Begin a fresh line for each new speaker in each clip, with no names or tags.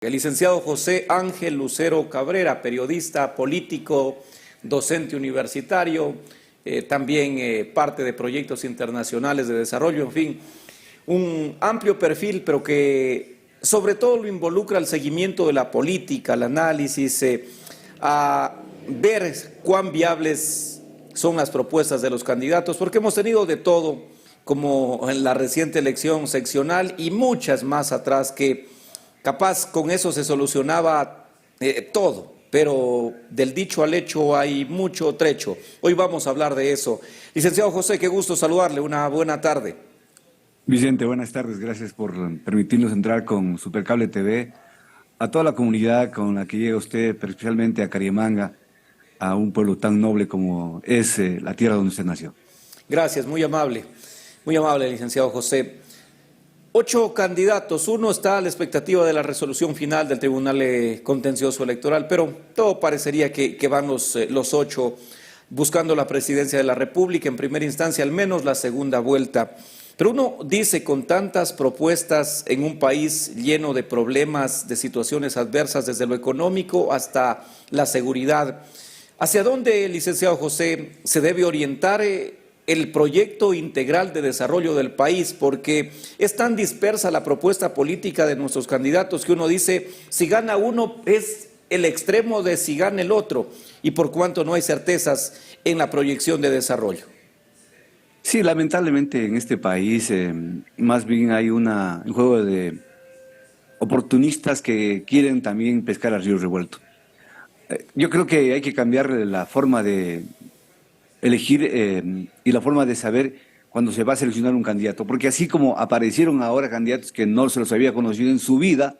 El licenciado José Ángel Lucero Cabrera, periodista, político, docente universitario, también parte de proyectos internacionales de desarrollo, en fin, un amplio perfil, pero que sobre todo lo involucra al seguimiento de la política, al análisis, a ver cuán viables son las propuestas de los candidatos, porque hemos tenido de todo, como en la reciente elección seccional y muchas más atrás que capaz con eso se solucionaba todo, pero del dicho al hecho hay mucho trecho. Hoy vamos a hablar de eso. Licenciado José, qué gusto saludarle, una buena tarde.
Vicente, buenas tardes, gracias por permitirnos entrar con Supercable TV, a toda la comunidad con la que llega usted, pero especialmente a Cariamanga, a un pueblo tan noble como es la tierra donde usted nació.
Gracias, muy amable, licenciado José. 8 candidatos, uno está a la expectativa de la resolución final del Tribunal Contencioso Electoral, pero todo parecería que van los 8 buscando la presidencia de la República en primera instancia, al menos la segunda vuelta. Pero uno dice, con tantas propuestas en un país lleno de problemas, de situaciones adversas, desde lo económico hasta la seguridad, ¿hacia dónde, licenciado José, se debe orientar el proyecto integral de desarrollo del país? Porque es tan dispersa la propuesta política de nuestros candidatos que uno dice, si gana uno es el extremo de si gana el otro, y por cuanto no hay certezas en la proyección de desarrollo.
Sí, lamentablemente en este país más bien hay un juego de oportunistas que quieren también pescar a río revuelto. Yo creo que hay que cambiar la forma de elegir y la forma de saber cuando se va a seleccionar un candidato, porque así como aparecieron ahora candidatos que no se los había conocido en su vida,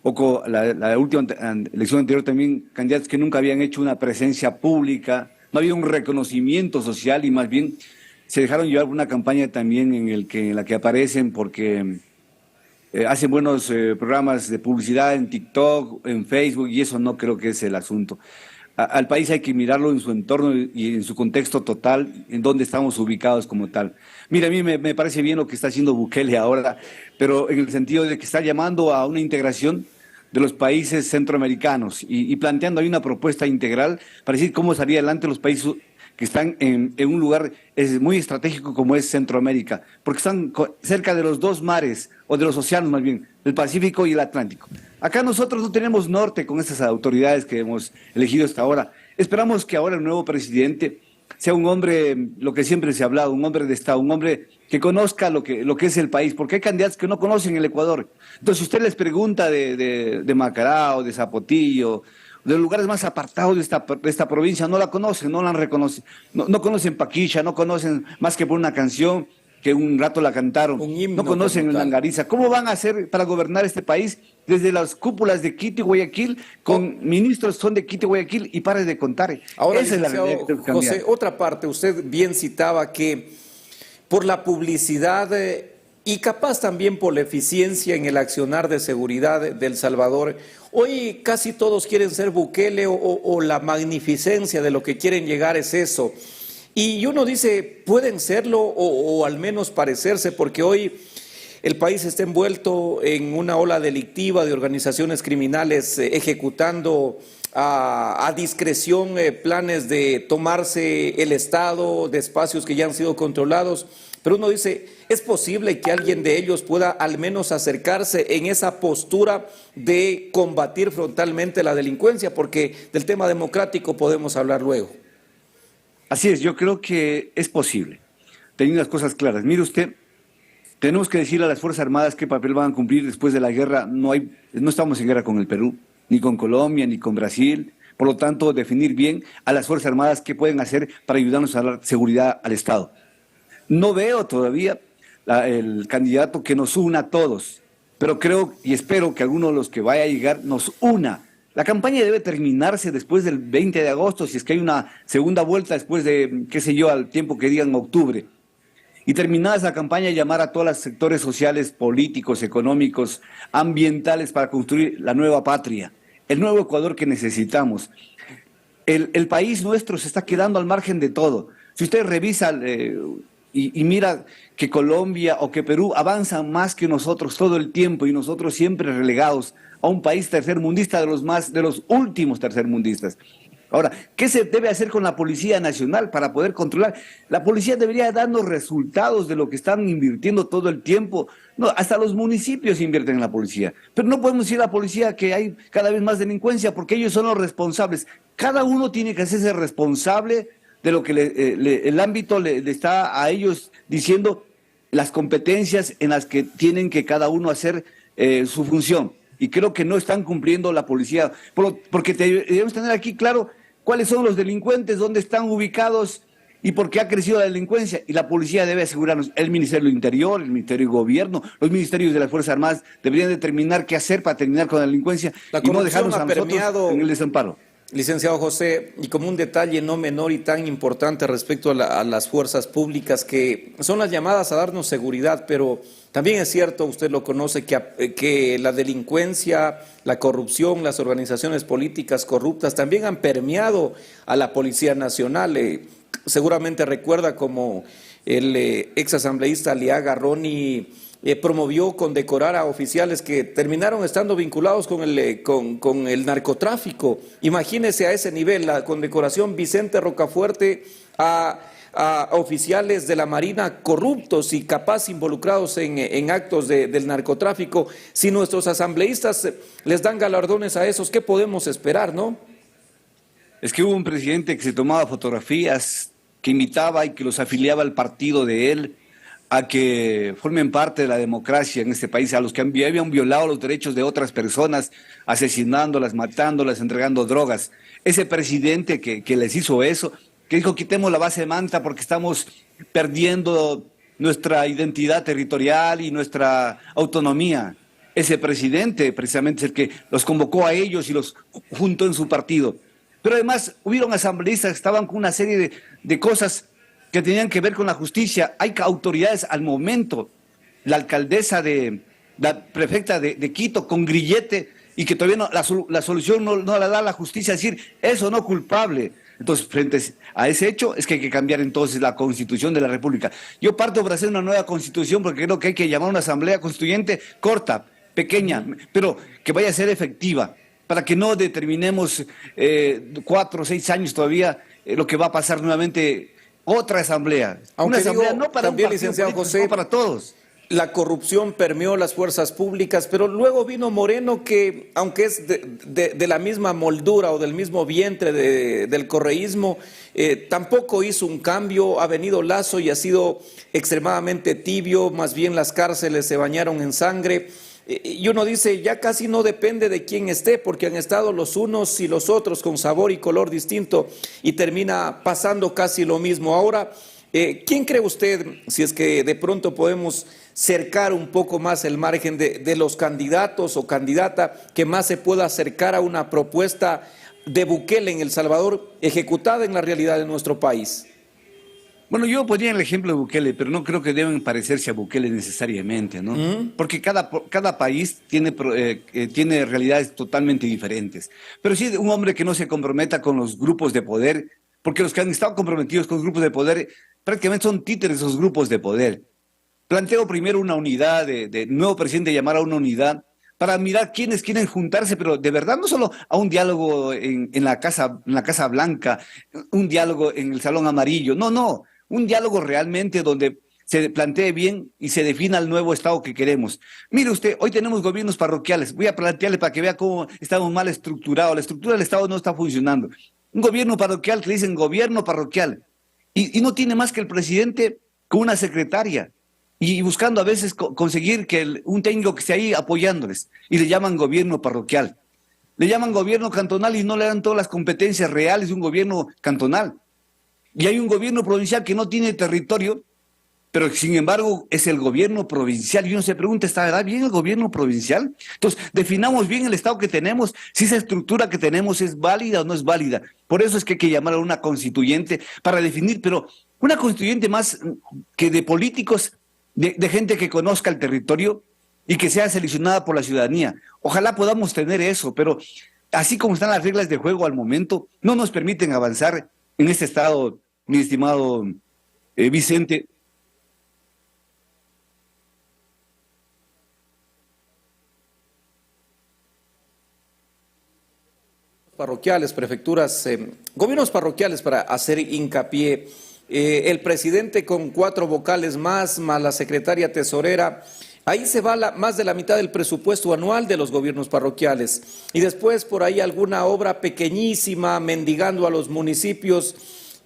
o con la última elección anterior también candidatos que nunca habían hecho una presencia pública, no había un reconocimiento social y más bien se dejaron llevar por una campaña también en la que aparecen porque hacen buenos programas de publicidad en TikTok, en Facebook, y eso no creo que es el asunto. Al país hay que mirarlo en su entorno y en su contexto total, en donde estamos ubicados como tal. Mira, a mí me parece bien lo que está haciendo Bukele ahora, pero en el sentido de que está llamando a una integración de los países centroamericanos y planteando ahí una propuesta integral para decir cómo salía adelante los países que están en un lugar muy estratégico como es Centroamérica, porque están cerca de los dos mares, o de los océanos más bien, el Pacífico y el Atlántico. Acá nosotros no tenemos norte con estas autoridades que hemos elegido hasta ahora. Esperamos que ahora el nuevo presidente sea un hombre, lo que siempre se ha hablado, un hombre de Estado, un hombre que conozca lo que es el país, porque hay candidatos que no conocen el Ecuador. Entonces, si usted les pregunta de Macará o de Zapotillo, de los lugares más apartados de esta provincia, no la conocen, no la reconocen, no conocen Paquisha, no conocen más que por una canción que un rato la cantaron,
Un himno
no conocen
como tal.
Langariza. ¿Cómo van a hacer para gobernar este país desde las cúpulas de Quito y Guayaquil, con ministros son de Quito y Guayaquil y pares de contar?
Ahora,
Esa es la realidad que tenemos que cambiar.
José, otra parte, usted bien citaba que por la publicidad y capaz también por la eficiencia en el accionar de seguridad de El Salvador, hoy casi todos quieren ser Bukele o la magnificencia de lo que quieren llegar es eso. Y uno dice, pueden serlo o al menos parecerse, porque hoy el país está envuelto en una ola delictiva de organizaciones criminales ejecutando a discreción planes de tomarse el Estado de espacios que ya han sido controlados. Pero uno dice, ¿es posible que alguien de ellos pueda al menos acercarse en esa postura de combatir frontalmente la delincuencia? Porque del tema democrático podemos hablar luego.
Así es, yo creo que es posible, teniendo las cosas claras. Mire usted, tenemos que decirle a las Fuerzas Armadas qué papel van a cumplir después de la guerra. No estamos en guerra con el Perú, ni con Colombia, ni con Brasil. Por lo tanto, definir bien a las Fuerzas Armadas qué pueden hacer para ayudarnos a dar seguridad al Estado. No veo todavía el candidato que nos una a todos, pero creo y espero que alguno de los que vaya a llegar nos una. La campaña debe terminarse después del 20 de agosto, si es que hay una segunda vuelta después de, qué sé yo, al tiempo que digan octubre. Y terminada esa campaña, llamar a todos los sectores sociales, políticos, económicos, ambientales para construir la nueva patria, el nuevo Ecuador que necesitamos. El país nuestro se está quedando al margen de todo. Si usted revisa y mira que Colombia o que Perú avanzan más que nosotros todo el tiempo y nosotros siempre relegados a un país tercermundista de los últimos tercermundistas. Ahora, ¿qué se debe hacer con la Policía Nacional para poder controlar? La policía debería darnos resultados de lo que están invirtiendo todo el tiempo. No, hasta los municipios invierten en la policía. Pero no podemos decir a la policía que hay cada vez más delincuencia porque ellos son los responsables. Cada uno tiene que hacerse responsable de lo que el ámbito le está a ellos diciendo, las competencias en las que tienen que cada uno hacer su función. Y creo que no están cumpliendo la policía, porque debemos tener aquí claro cuáles son los delincuentes, dónde están ubicados y por qué ha crecido la delincuencia. Y la policía debe asegurarnos, el Ministerio del Interior, el Ministerio de Gobierno, los ministerios de las Fuerzas Armadas deberían determinar qué hacer para terminar con la delincuencia y no dejarnos a nosotros en el desamparo.
Licenciado José, y como un detalle no menor y tan importante respecto a las fuerzas públicas, que son las llamadas a darnos seguridad, pero también es cierto, usted lo conoce, que la delincuencia, la corrupción, las organizaciones políticas corruptas también han permeado a la Policía Nacional. Seguramente recuerda como el exasambleísta Aliaga Ronnie promovió condecorar a oficiales que terminaron estando vinculados con el narcotráfico. Imagínese a ese nivel, la condecoración Vicente Rocafuerte a oficiales de la Marina corruptos y capaz involucrados en actos del narcotráfico. Si nuestros asambleístas les dan galardones a esos, ¿qué podemos esperar, no?
Es que hubo un presidente que se tomaba fotografías, que imitaba y que los afiliaba al partido de él, a que formen parte de la democracia en este país, a los que habían violado los derechos de otras personas, asesinándolas, matándolas, entregando drogas. Ese presidente que les hizo eso, que dijo quitemos la base de Manta porque estamos perdiendo nuestra identidad territorial y nuestra autonomía. Ese presidente precisamente es el que los convocó a ellos y los juntó en su partido. Pero además hubieron asambleístas que estaban con una serie de cosas que tenían que ver con la justicia. Hay autoridades al momento, la alcaldesa la prefecta de Quito con grillete y que todavía la solución no la da la justicia, es decir, eso no culpable. Entonces, frente a ese hecho es que hay que cambiar entonces la Constitución de la República. Yo parto para hacer una nueva Constitución porque creo que hay que llamar a una asamblea constituyente corta, pequeña, pero que vaya a ser efectiva, para que no determinemos 4 o 6 años todavía lo que va a pasar nuevamente. Otra asamblea.
Aunque
una asamblea
digo,
no para
también,
un partido
licenciado
político,
José,
sino para todos.
La corrupción permeó las fuerzas públicas, pero luego vino Moreno que, aunque es de la misma moldura o del mismo vientre del correísmo, tampoco hizo un cambio. Ha venido Lazo y ha sido extremadamente tibio, más bien las cárceles se bañaron en sangre. Y uno dice, ya casi no depende de quién esté, porque han estado los unos y los otros con sabor y color distinto y termina pasando casi lo mismo. Ahora, ¿quién cree usted, si es que de pronto podemos cercar un poco más el margen de los candidatos o candidata que más se pueda acercar a una propuesta de Bukele en El Salvador ejecutada en la realidad de nuestro país?
Bueno, yo ponía el ejemplo de Bukele, pero no creo que deben parecerse a Bukele necesariamente, ¿no? Porque cada país tiene realidades totalmente diferentes. Pero sí, un hombre que no se comprometa con los grupos de poder, porque los que han estado comprometidos con los grupos de poder prácticamente son títeres de esos grupos de poder. Planteo primero una unidad, de nuevo presidente llamar a una unidad, para mirar quiénes quieren juntarse, pero de verdad no solo a un diálogo en la Casa Blanca, un diálogo en el Salón Amarillo, no. Un diálogo realmente donde se plantee bien y se defina el nuevo Estado que queremos. Mire usted, hoy tenemos gobiernos parroquiales. Voy a plantearle para que vea cómo estamos mal estructurados. La estructura del Estado no está funcionando. Un gobierno parroquial que le dicen gobierno parroquial. Y no tiene más que el presidente con una secretaria. Y buscando a veces conseguir que un técnico que esté ahí apoyándoles. Y le llaman gobierno parroquial. Le llaman gobierno cantonal y no le dan todas las competencias reales de un gobierno cantonal. Y hay un gobierno provincial que no tiene territorio, pero sin embargo es el gobierno provincial. Y uno se pregunta, ¿está bien el gobierno provincial? Entonces, definamos bien el Estado que tenemos, si esa estructura que tenemos es válida o no es válida. Por eso es que hay que llamar a una constituyente para definir, pero una constituyente más que de políticos, de gente que conozca el territorio y que sea seleccionada por la ciudadanía. Ojalá podamos tener eso, pero así como están las reglas de juego al momento, no nos permiten avanzar en este Estado, mi estimado Vicente,
parroquiales, prefecturas, gobiernos parroquiales para hacer hincapié. El presidente con 4 vocales más la secretaria tesorera, ahí se va más de la mitad del presupuesto anual de los gobiernos parroquiales. Y después por ahí alguna obra pequeñísima mendigando a los municipios.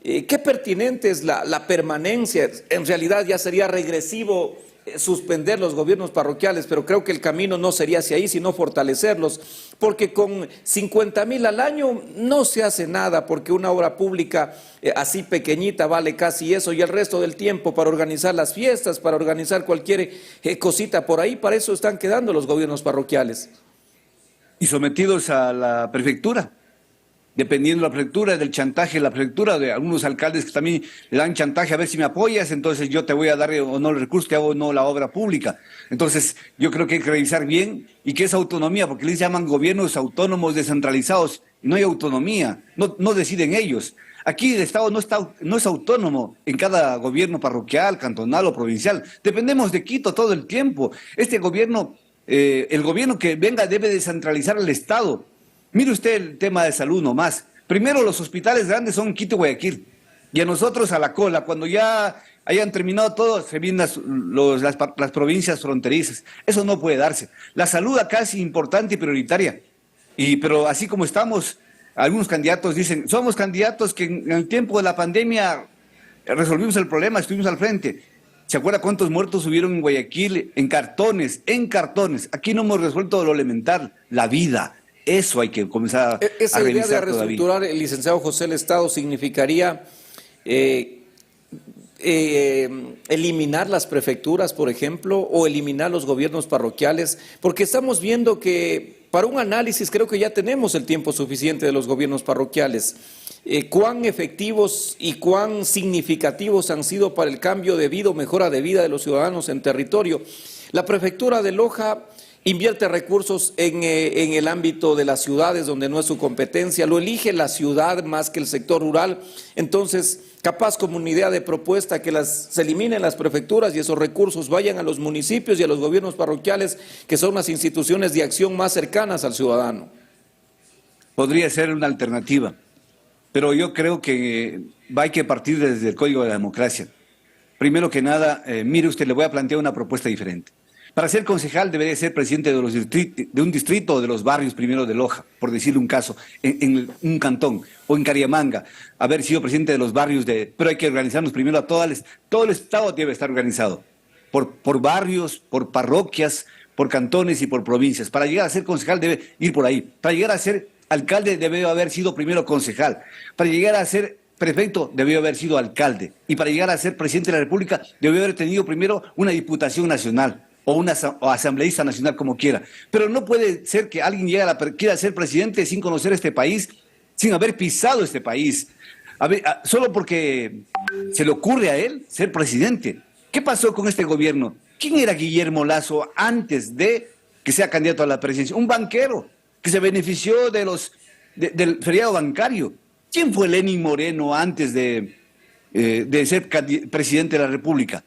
¿Qué pertinente es la permanencia? En realidad ya sería regresivo suspender los gobiernos parroquiales, pero creo que el camino no sería hacia ahí, sino fortalecerlos, porque con 50,000 al año no se hace nada, porque una obra pública así pequeñita vale casi eso, y el resto del tiempo para organizar las fiestas, para organizar cualquier cosita por ahí, para eso están quedando los gobiernos parroquiales.
Y sometidos a la prefectura, dependiendo de la prefectura, del chantaje de la prefectura, de algunos alcaldes que también le dan chantaje a ver si me apoyas, entonces yo te voy a dar o no el recurso, te hago o no la obra pública. Entonces yo creo que hay que revisar bien y qué es autonomía, porque les llaman gobiernos autónomos descentralizados, y no hay autonomía, no deciden ellos. Aquí el Estado no es autónomo en cada gobierno parroquial, cantonal o provincial, dependemos de Quito todo el tiempo. Este gobierno, el gobierno que venga debe descentralizar el Estado. Mire usted el tema de salud nomás. Primero los hospitales grandes son Quito y Guayaquil. Y a nosotros a la cola. Cuando ya hayan terminado todo, se vienen las provincias fronterizas. Eso no puede darse. La salud acá es importante y prioritaria. Pero así como estamos, algunos candidatos dicen, somos candidatos que en el tiempo de la pandemia resolvimos el problema, estuvimos al frente. ¿Se acuerda cuántos muertos hubieron en Guayaquil? En cartones, en cartones. Aquí no hemos resuelto lo elemental, la vida. Eso hay que comenzar a revisar.
Esa idea de reestructurar, el licenciado José, el Estado significaría eliminar las prefecturas, por ejemplo, o eliminar los gobiernos parroquiales, porque estamos viendo que para un análisis creo que ya tenemos el tiempo suficiente de los gobiernos parroquiales. Cuán efectivos y cuán significativos han sido para el cambio de vida o mejora de vida de los ciudadanos en territorio. La prefectura de Loja invierte recursos en el ámbito de las ciudades donde no es su competencia, lo elige la ciudad más que el sector rural, entonces capaz como una idea de propuesta que se eliminen las prefecturas y esos recursos vayan a los municipios y a los gobiernos parroquiales, que son las instituciones de acción más cercanas al ciudadano.
Podría ser una alternativa, pero yo creo que hay que partir desde el Código de la Democracia. Primero que nada, mire usted, le voy a plantear una propuesta diferente. Para ser concejal debería ser presidente de un distrito o de los barrios primero de Loja, por decirle un caso, en un cantón o en Cariamanga, haber sido presidente de los barrios pero hay que organizarnos primero a todo el Estado debe estar organizado, por barrios, por parroquias, por cantones y por provincias. Para llegar a ser concejal debe ir por ahí. Para llegar a ser alcalde debe haber sido primero concejal. Para llegar a ser prefecto debió haber sido alcalde. Y para llegar a ser presidente de la República debió haber tenido primero una diputación nacional o asambleísta nacional, como quiera. Pero no puede ser que alguien quiera ser presidente sin conocer este país, sin haber pisado este país, solo porque se le ocurre a él ser presidente. ¿Qué pasó con este gobierno? ¿Quién era Guillermo Lasso antes de que sea candidato a la presidencia? Un banquero que se benefició del feriado bancario. ¿Quién fue Lenín Moreno antes de ser presidente de la República?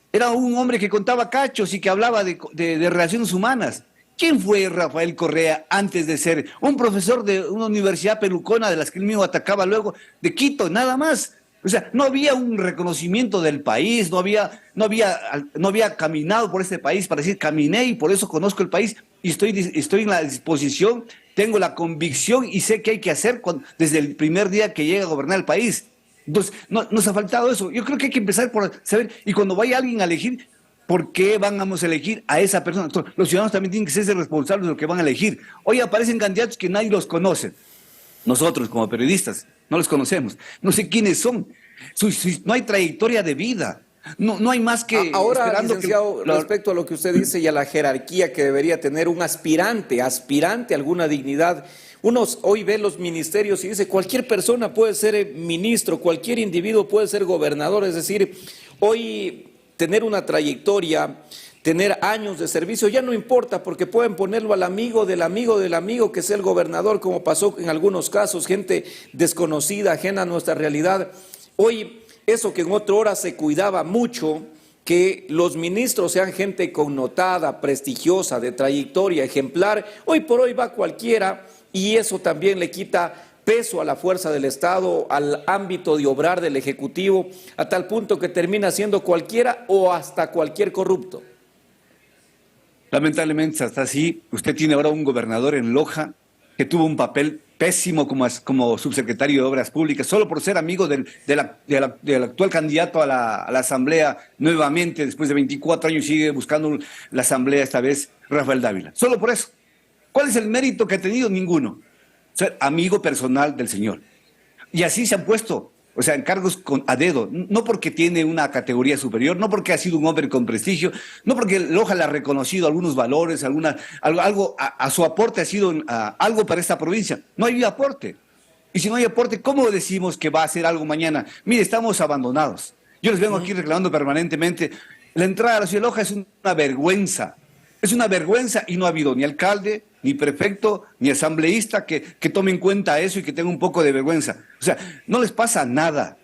Era un hombre que contaba cachos y que hablaba de relaciones humanas. ¿Quién fue Rafael Correa antes de ser un profesor de una universidad pelucona de las que él mismo atacaba luego, de Quito, nada más? O sea, no había un reconocimiento del país, no había caminado por este país para decir, caminé y por eso conozco el país y estoy en la disposición, tengo la convicción y sé qué hay que hacer desde el primer día que llega a gobernar el país. Entonces, nos ha faltado eso. Yo creo que hay que empezar por saber, y cuando vaya alguien a elegir, ¿por qué vamos a elegir a esa persona? Los ciudadanos también tienen que ser responsables de lo que van a elegir. Hoy aparecen candidatos que nadie los conoce. Nosotros, como periodistas, no los conocemos. No sé quiénes son. No hay trayectoria de vida. No hay más que...
Ahora, licenciado, respecto a lo que usted dice y a la jerarquía que debería tener un aspirante a alguna dignidad, uno hoy ve los ministerios y dice cualquier persona puede ser ministro, cualquier individuo puede ser gobernador, es decir, hoy tener una trayectoria, tener años de servicio ya no importa porque pueden ponerlo al amigo del amigo del amigo que sea el gobernador, como pasó en algunos casos, gente desconocida, ajena a nuestra realidad. Hoy eso que en otra hora se cuidaba mucho, que los ministros sean gente connotada, prestigiosa, de trayectoria, ejemplar, hoy por hoy va cualquiera y eso también le quita peso a la fuerza del Estado, al ámbito de obrar del Ejecutivo, a tal punto que termina siendo cualquiera o hasta cualquier corrupto.
Lamentablemente hasta así. Usted tiene ahora un gobernador en Loja que tuvo un papel pésimo como subsecretario de Obras Públicas, solo por ser amigo del actual candidato a la Asamblea nuevamente, después de 24 años sigue buscando la Asamblea, esta vez Rafael Dávila. Solo por eso. ¿Cuál es el mérito que ha tenido? Ninguno. Ser amigo personal del señor. Y así se han puesto, o sea, en cargos a dedo, no porque tiene una categoría superior, no porque ha sido un hombre con prestigio, no porque Loja le ha reconocido algunos valores, algo a su aporte ha sido algo para esta provincia. No hay aporte. Y si no hay aporte, ¿cómo decimos que va a hacer algo mañana? Mire, estamos abandonados. Yo les vengo aquí reclamando permanentemente. La entrada a la ciudad de Loja es una vergüenza. Es una vergüenza y no ha habido ni alcalde, ni prefecto, ni asambleísta que tome en cuenta eso y que tenga un poco de vergüenza. O sea, no les pasa nada.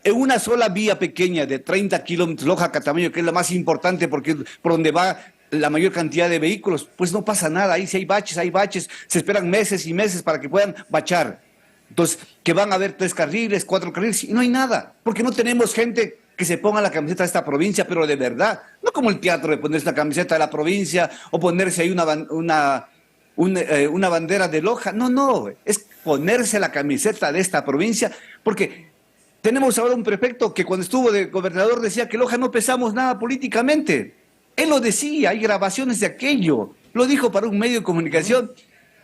En una sola vía pequeña de 30 kilómetros, Loja-Catamayo, que es la más importante porque es por donde va la mayor cantidad de vehículos, pues no pasa nada. Ahí sí hay baches, se esperan meses y meses para que puedan bachar. Entonces, que van a haber 3 carriles, 4 carriles, y no hay nada, porque no tenemos gente que se ponga la camiseta de esta provincia, pero de verdad, no como el teatro de ponerse la camiseta de la provincia o ponerse ahí una bandera de Loja. No, es ponerse la camiseta de esta provincia, porque tenemos ahora un prefecto que cuando estuvo de gobernador decía que Loja no pesamos nada políticamente. Él lo decía, hay grabaciones de aquello, lo dijo para un medio de comunicación,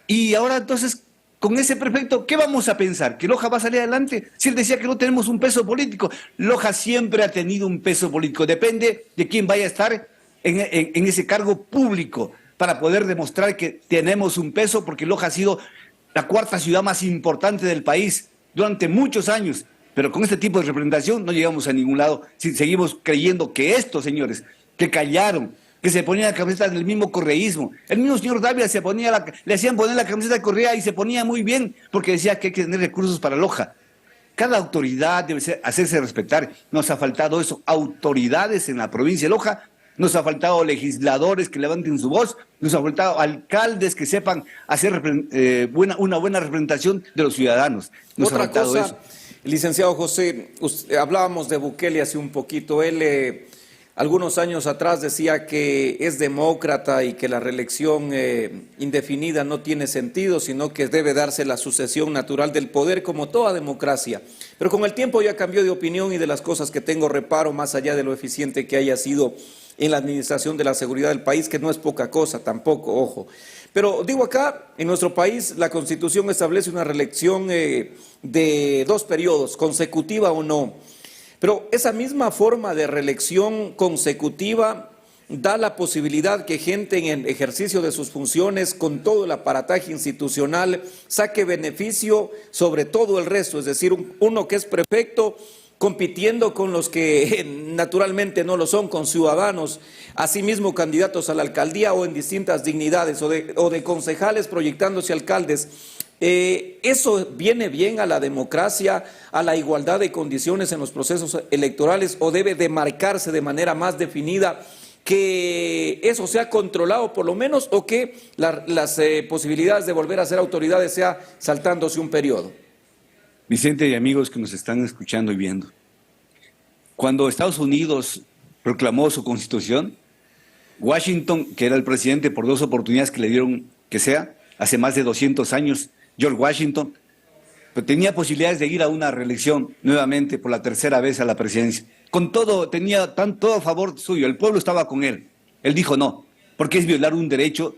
y ahora entonces, con ese prefecto, ¿qué vamos a pensar? ¿Que Loja va a salir adelante? Si él decía que no tenemos un peso político. Loja siempre ha tenido un peso político. Depende de quién vaya a estar en ese cargo público para poder demostrar que tenemos un peso, porque Loja ha sido la 4ª ciudad más importante del país durante muchos años. Pero con este tipo de representación no llegamos a ningún lado si seguimos creyendo que estos señores que callaron, que se ponían la camiseta del mismo correísmo. El mismo señor Dávila le hacían poner la camiseta de Correa y se ponía muy bien porque decía que hay que tener recursos para Loja. Cada autoridad debe hacerse respetar. Nos ha faltado eso, autoridades en la provincia de Loja, nos ha faltado legisladores que levanten su voz, nos ha faltado alcaldes que sepan hacer una buena representación de los ciudadanos. Nos
Otra
ha faltado
cosa,
eso.
licenciado José, hablábamos de Bukele hace un poquito. Él algunos años atrás decía que es demócrata y que la reelección indefinida no tiene sentido, sino que debe darse la sucesión natural del poder como toda democracia. Pero con el tiempo ya cambió de opinión y de las cosas que tengo reparo, más allá de lo eficiente que haya sido en la administración de la seguridad del país, que no es poca cosa tampoco, ojo. Pero digo acá, en nuestro país la Constitución establece una reelección de 2 periodos, consecutiva o no. Pero esa misma forma de reelección consecutiva da la posibilidad que gente en el ejercicio de sus funciones, con todo el aparataje institucional, saque beneficio sobre todo el resto, es decir, uno que es prefecto compitiendo con los que naturalmente no lo son, con ciudadanos, asimismo candidatos a la alcaldía o en distintas dignidades, o de concejales proyectándose alcaldes. ¿Eso viene bien a la democracia, a la igualdad de condiciones en los procesos electorales, o debe demarcarse de manera más definida que eso sea controlado por lo menos, o que las posibilidades de volver a ser autoridades sea saltándose un periodo?
Vicente y amigos que nos están escuchando y viendo, cuando Estados Unidos proclamó su constitución, Washington, que era el presidente por 2 oportunidades que le dieron que sea, hace más de 200 años, George Washington, pero tenía posibilidades de ir a una reelección nuevamente por la 3ª vez a la presidencia. Con todo, tenía todo a favor suyo, el pueblo estaba con él. Él dijo no, porque es violar un derecho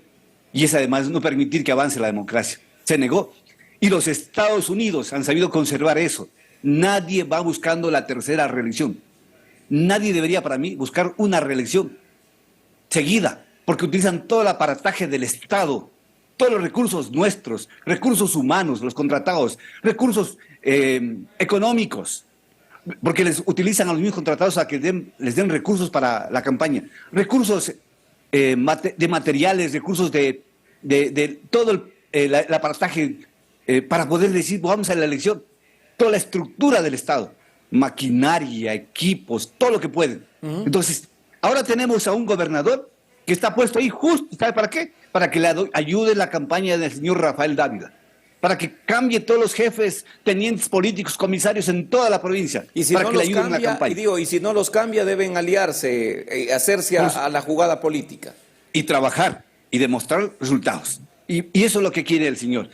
y es además no permitir que avance la democracia. Se negó. Y los Estados Unidos han sabido conservar eso. Nadie va buscando la 3ª reelección. Nadie debería, para mí, buscar una reelección seguida, porque utilizan todo el aparataje del Estado, todos los recursos nuestros, recursos humanos, los contratados, recursos económicos, porque les utilizan a los mismos contratados a que les den recursos para la campaña, recursos de materiales, recursos de todo el aparataje para poder decir, vamos a la elección, toda la estructura del Estado, maquinaria, equipos, todo lo que pueden. Entonces, ahora tenemos a un gobernador que está puesto ahí justo, ¿sabe para qué? Para que le ayude la campaña del señor Rafael Dávila. para que cambie todos los jefes, tenientes políticos, comisarios en toda la provincia,
Y si
para
no
que le
los
ayuden en la
cambia,
campaña.
y si no los cambia, deben aliarse, hacerse a la jugada política.
Y trabajar y demostrar resultados. Y eso es lo que quiere el señor.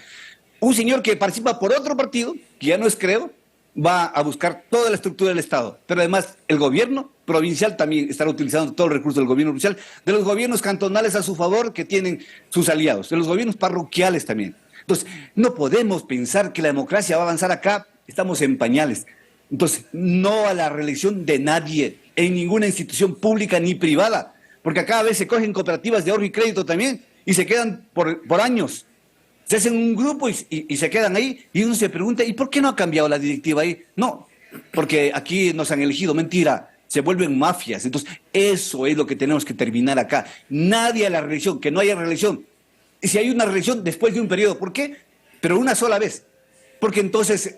Un señor que participa por otro partido, que ya no es Creo, va a buscar toda la estructura del Estado. Pero además el gobierno provincial también estará utilizando todo el recurso del gobierno provincial, de los gobiernos cantonales a su favor que tienen sus aliados, de los gobiernos parroquiales también. Entonces, no podemos pensar que la democracia va a avanzar acá, estamos en pañales. Entonces, no a la reelección de nadie, en ninguna institución pública ni privada, porque acá a veces se cogen cooperativas de ahorro y crédito también y se quedan por años. Se hacen un grupo y se quedan ahí y uno se pregunta, ¿y por qué no ha cambiado la directiva ahí? No, porque aquí nos han elegido, mentira, se vuelven mafias. Entonces, eso es lo que tenemos que terminar acá. Nadie a la reelección, que no haya reelección. Y si hay una reelección después de un periodo, ¿por qué? Pero una sola vez. Porque entonces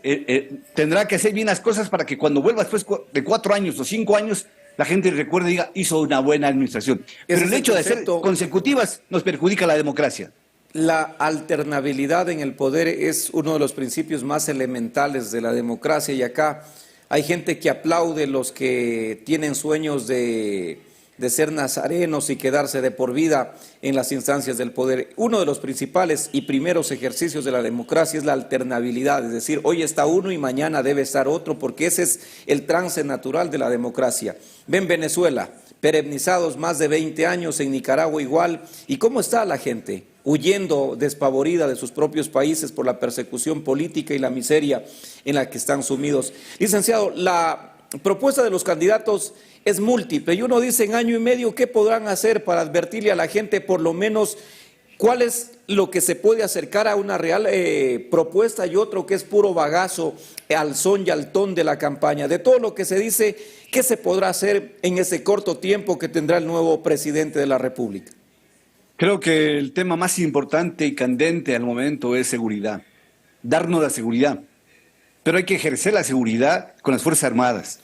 tendrá que hacer bien las cosas para que cuando vuelva después de 4 años o 5 años, la gente recuerde y diga, hizo una buena administración. Pero el hecho de ser consecutivas nos perjudica la democracia.
La alternabilidad en el poder es uno de los principios más elementales de la democracia y acá hay gente que aplaude los que tienen sueños de ser nazarenos y quedarse de por vida en las instancias del poder. Uno de los principales y primeros ejercicios de la democracia es la alternabilidad, es decir, hoy está uno y mañana debe estar otro, porque ese es el trance natural de la democracia. Ven Venezuela, perenizados más de 20 años, en Nicaragua igual, ¿y cómo está la gente? Huyendo despavorida de sus propios países por la persecución política y la miseria en la que están sumidos. Licenciado, la propuesta de los candidatos es múltiple y uno dice en año y medio qué podrán hacer para advertirle a la gente por lo menos cuál es lo que se puede acercar a una real propuesta y otro que es puro bagazo al son y al ton de la campaña. De todo lo que se dice, ¿qué se podrá hacer en ese corto tiempo que tendrá el nuevo presidente de la República?
Creo que el tema más importante y candente al momento es seguridad, darnos la seguridad. Pero hay que ejercer la seguridad con las Fuerzas Armadas,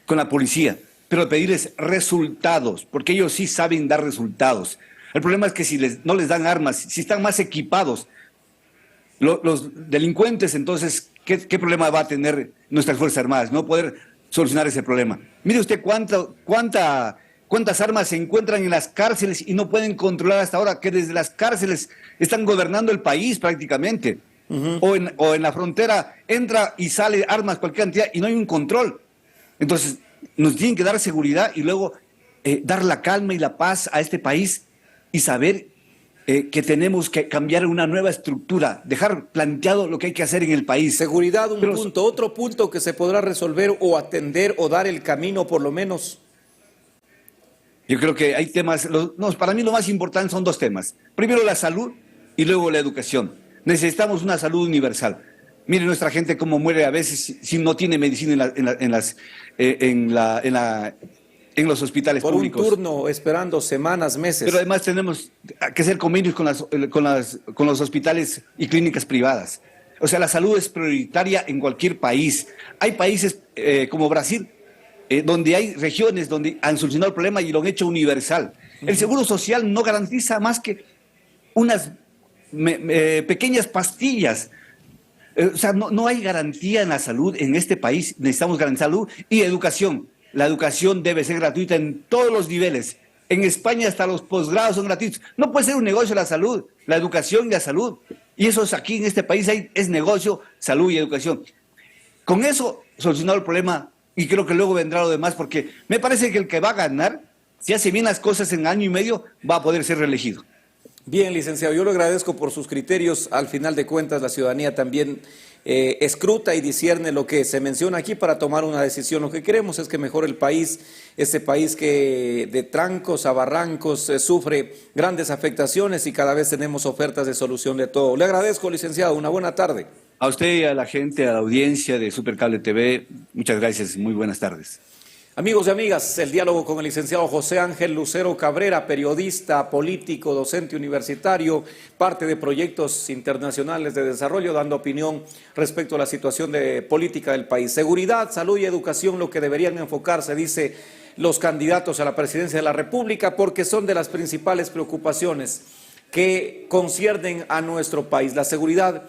con la policía, pero pedirles resultados, porque ellos sí saben dar resultados. El problema es que si no les dan armas, si están más equipados, los delincuentes, entonces, ¿qué problema va a tener nuestras Fuerzas Armadas? No poder solucionar ese problema. Mire usted cuántas armas se encuentran en las cárceles y no pueden controlar hasta ahora, que desde las cárceles están gobernando el país prácticamente. O en la frontera entra y sale armas, cualquier cantidad, y no hay un control. Entonces, nos tienen que dar seguridad y luego dar la calma y la paz a este país y saber que tenemos que cambiar una nueva estructura, dejar planteado lo que hay que hacer en el país.
Seguridad, punto. Otro punto que se podrá resolver o atender o dar el camino por lo menos.
Yo creo que hay temas, para mí lo más importante son 2 temas. Primero la salud y luego la educación. Necesitamos una salud universal. Mire nuestra gente cómo muere a veces si no tiene medicina en los hospitales públicos.
Por un turno, esperando semanas, meses.
Pero además tenemos que hacer convenios con los hospitales y clínicas privadas. O sea, la salud es prioritaria en cualquier país. Hay países como Brasil, donde hay regiones donde han solucionado el problema y lo han hecho universal. El seguro social no garantiza más que unas pequeñas pastillas. O sea, no hay garantía en la salud en este país. Necesitamos garantizar salud y educación. La educación debe ser gratuita en todos los niveles. En España hasta los posgrados son gratuitos. No puede ser un negocio la salud, la educación y la salud. Y eso es aquí en este país es negocio, salud y educación. Con eso solucionado el problema y creo que luego vendrá lo demás porque me parece que el que va a ganar, si hace bien las cosas en año y medio, va a poder ser reelegido.
Bien, licenciado, yo le agradezco por sus criterios. Al final de cuentas, la ciudadanía también escruta y discierne lo que se menciona aquí para tomar una decisión. Lo que queremos es que mejore el país, este país que de trancos a barrancos sufre grandes afectaciones y cada vez tenemos ofertas de solución de todo. Le agradezco, licenciado, una buena tarde.
A usted y a la gente, a la audiencia de Supercable TV, muchas gracias, muy buenas tardes.
Amigos y amigas, el diálogo con el licenciado José Ángel Lucero Cabrera, periodista, político, docente universitario, parte de proyectos internacionales de desarrollo, dando opinión respecto a la situación de política del país. Seguridad, salud y educación, lo que deberían enfocarse, dice los candidatos a la presidencia de la República, porque son de las principales preocupaciones que conciernen a nuestro país. La seguridad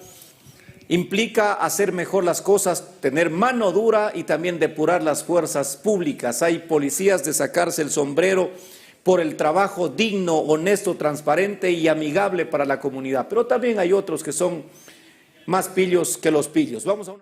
implica hacer mejor las cosas, tener mano dura y también depurar las fuerzas públicas. Hay policías de sacarse el sombrero por el trabajo digno, honesto, transparente y amigable para la comunidad, pero también hay otros que son más pillos que los pillos. Vamos a